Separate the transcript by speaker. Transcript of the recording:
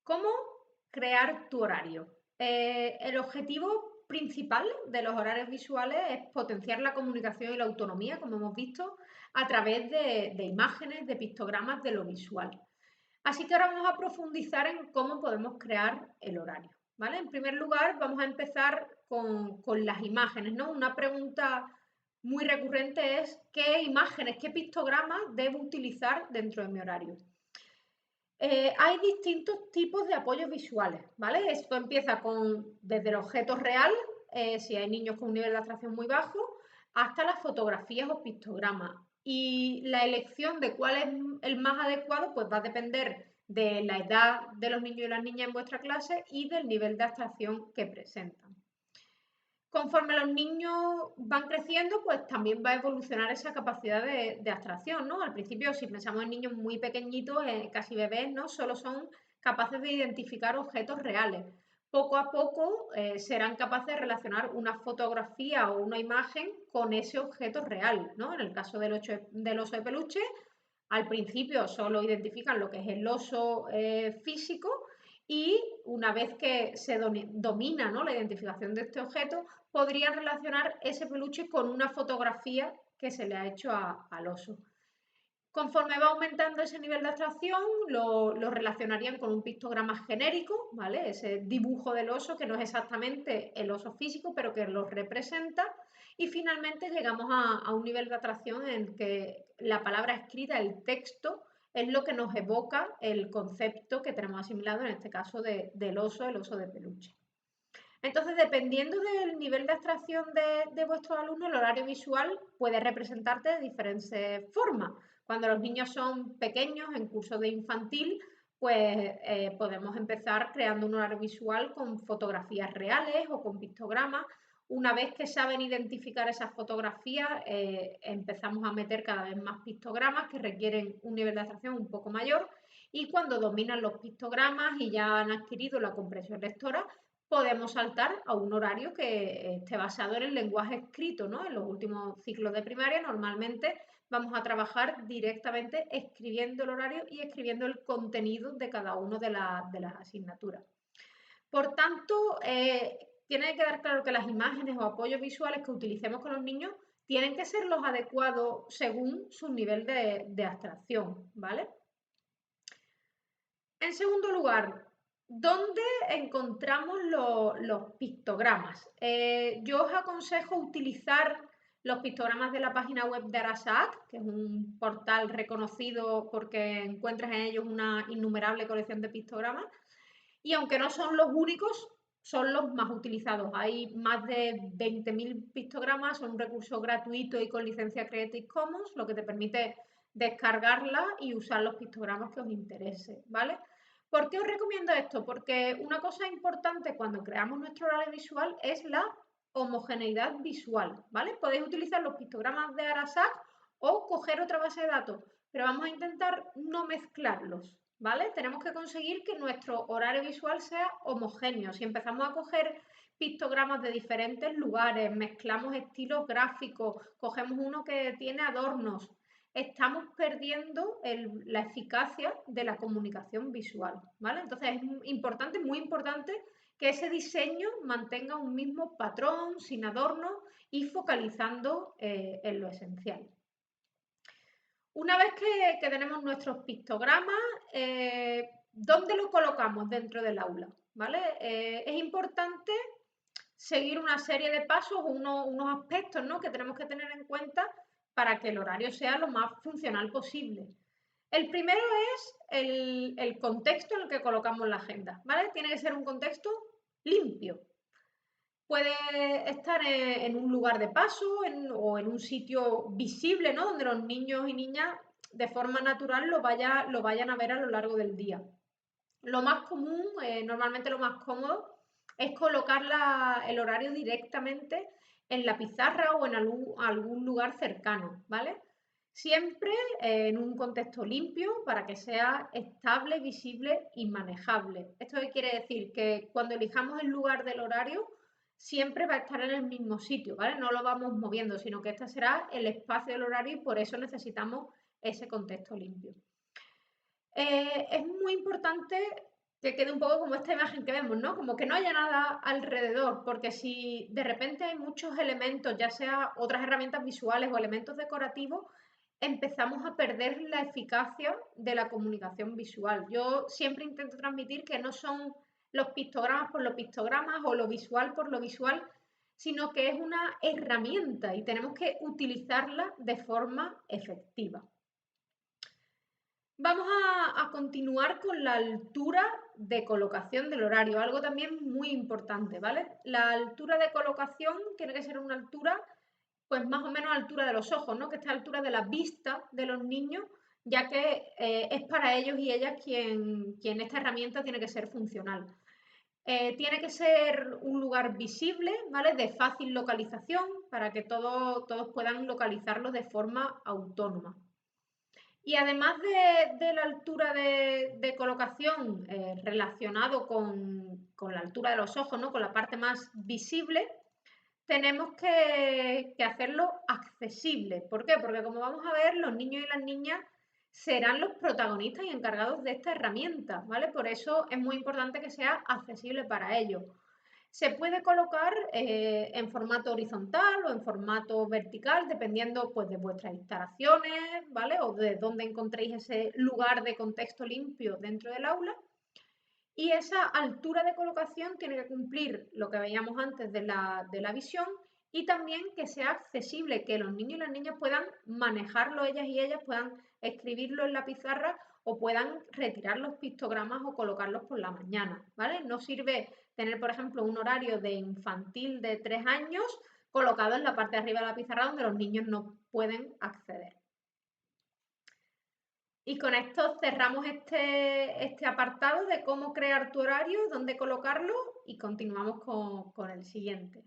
Speaker 1: ¿Cómo crear tu horario? El objetivo principal de los horarios visuales es potenciar la comunicación y la autonomía, como hemos visto, a través de imágenes, de pictogramas, de lo visual. Así que ahora vamos a profundizar en cómo podemos crear el horario, ¿vale? En primer lugar, vamos a empezar con las imágenes, ¿no? Una pregunta muy recurrente es ¿qué imágenes, qué pictogramas debo utilizar dentro de mi horario? Hay distintos tipos de apoyos visuales, ¿vale? Esto empieza desde el objeto real, si hay niños con un nivel de abstracción muy bajo, hasta las fotografías o pictogramas. Y la elección de cuál es el más adecuado, pues va a depender de la edad de los niños y las niñas en vuestra clase y del nivel de abstracción que presentan. Conforme los niños van creciendo, pues también va a evolucionar esa capacidad de abstracción, ¿no? Al principio, si pensamos en niños muy pequeñitos, casi bebés, ¿no? Solo son capaces de identificar objetos reales. Poco a poco serán capaces de relacionar una fotografía o una imagen con ese objeto real, ¿no? En el caso del oso de peluche, al principio solo identifican lo que es el oso físico y una vez que se domina, ¿no?, la identificación de este objeto, podrían relacionar ese peluche con una fotografía que se le ha hecho al oso. Conforme va aumentando ese nivel de abstracción, lo relacionarían con un pictograma genérico, ¿vale? Ese dibujo del oso que no es exactamente el oso físico, pero que lo representa. Y finalmente llegamos a un nivel de abstracción en que la palabra escrita, el texto, es lo que nos evoca el concepto que tenemos asimilado, en este caso del oso, el oso de peluche. Entonces, dependiendo del nivel de abstracción de vuestros alumnos, el horario visual puede representarte de diferentes formas. Cuando los niños son pequeños, en curso de infantil, pues podemos empezar creando un horario visual con fotografías reales o con pictogramas. Una vez que saben identificar esas fotografías, empezamos a meter cada vez más pictogramas que requieren un nivel de abstracción un poco mayor. Y cuando dominan los pictogramas y ya han adquirido la comprensión lectora, podemos saltar a un horario que esté basado en el lenguaje escrito, ¿no? En los últimos ciclos de primaria normalmente vamos a trabajar directamente escribiendo el horario y escribiendo el contenido de cada una de las asignaturas. Por tanto, tiene que quedar claro que las imágenes o apoyos visuales que utilicemos con los niños tienen que ser los adecuados según su nivel de abstracción, ¿vale? En segundo lugar, ¿dónde encontramos los pictogramas? Yo os aconsejo utilizar los pictogramas de la página web de Arasac, que es un portal reconocido porque encuentras en ellos una innumerable colección de pictogramas, y aunque no son los únicos, son los más utilizados. Hay más de 20.000 pictogramas, son un recurso gratuito y con licencia Creative Commons, lo que te permite descargarla y usar los pictogramas que os interese, ¿vale? ¿Por qué os recomiendo esto? Porque una cosa importante cuando creamos nuestro horario visual es la homogeneidad visual, ¿vale? Podéis utilizar los pictogramas de Arasac o coger otra base de datos, pero vamos a intentar no mezclarlos, ¿vale? Tenemos que conseguir que nuestro horario visual sea homogéneo. Si empezamos a coger pictogramas de diferentes lugares, mezclamos estilos gráficos, cogemos uno que tiene adornos, estamos perdiendo la eficacia de la comunicación visual, ¿vale? Entonces es importante, muy importante, que ese diseño mantenga un mismo patrón, sin adornos y focalizando en lo esencial. Una vez que tenemos nuestros pictogramas, ¿dónde lo colocamos dentro del aula? ¿Vale? Es importante seguir una serie de pasos, unos aspectos, ¿no?, que tenemos que tener en cuenta para que el horario sea lo más funcional posible. El primero es el contexto en el que colocamos la agenda, ¿vale? Tiene que ser un contexto limpio. Puede estar en un lugar de paso o en un sitio visible, ¿no?, donde los niños y niñas de forma natural lo vayan a ver a lo largo del día. Lo más común, normalmente lo más cómodo, es colocar el horario directamente en la pizarra o en algún lugar cercano, ¿vale? Siempre en un contexto limpio para que sea estable, visible y manejable. ¿Esto qué quiere decir? Que cuando elijamos el lugar del horario, siempre va a estar en el mismo sitio, ¿vale? No lo vamos moviendo, sino que este será el espacio del horario y por eso necesitamos ese contexto limpio. Es muy importante Que quede un poco como esta imagen que vemos, ¿no? Como que no haya nada alrededor, porque si de repente hay muchos elementos, ya sea otras herramientas visuales o elementos decorativos, empezamos a perder la eficacia de la comunicación visual. Yo siempre intento transmitir que no son los pictogramas por los pictogramas o lo visual por lo visual, sino que es una herramienta y tenemos que utilizarla de forma efectiva. Vamos a continuar con la altura de colocación del horario, algo también muy importante, ¿vale? La altura de colocación tiene que ser una altura, pues más o menos a la altura de los ojos, ¿no? Que esté a la altura de la vista de los niños, ya que es para ellos y ellas quien esta herramienta tiene que ser funcional. Tiene que ser un lugar visible, ¿vale? De fácil localización, para que todos puedan localizarlo de forma autónoma. Y además de la altura de colocación relacionado con la altura de los ojos, ¿no? Con la parte más visible, tenemos que hacerlo accesible. ¿Por qué? Porque como vamos a ver, los niños y las niñas serán los protagonistas y encargados de esta herramienta, ¿vale? Por eso es muy importante que sea accesible para ellos. Se puede colocar en formato horizontal o en formato vertical, dependiendo pues, de vuestras instalaciones, ¿vale? O de dónde encontréis ese lugar de contexto limpio dentro del aula. Y esa altura de colocación tiene que cumplir lo que veíamos antes de la visión y también que sea accesible, que los niños y las niñas puedan manejarlo ellas y ellas, puedan escribirlo en la pizarra o puedan retirar los pictogramas o colocarlos por la mañana, ¿vale? No sirve tener, por ejemplo, un horario de infantil de 3 años colocado en la parte de arriba de la pizarra donde los niños no pueden acceder. Y con esto cerramos este apartado de cómo crear tu horario, dónde colocarlo y continuamos con el siguiente.